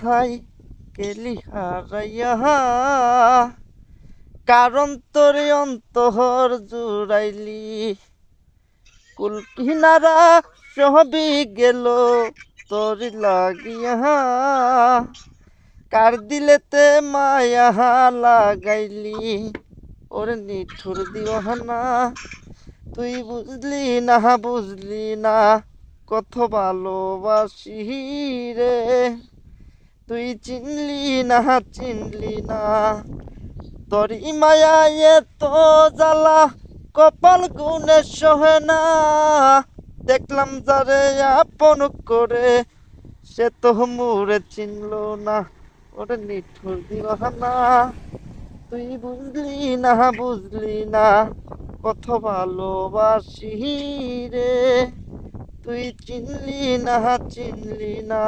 কোথায় গেলি হারাইয়া, কারণ তোরে অন্তর জুড়াইলি, কুল কিনারা সবই গেল তোর লাগিয়া, কার দিলেতে মায়া লাগাইলি, ওরে নিঠুর দিওয়ানা। তুই বুঝলি না কত ভালোবাসি রে, তুই চিনলি না তোর মায়া এত জ্বালা, কপাল গুনে সহে না। দেখলাম যারে আপন করে, সে তো মুরে চিনল না, ওরে নিঠুর দিওয়ানা। তুই বুঝলি না কত ভালোবাসি রে, তুই চিনলি না।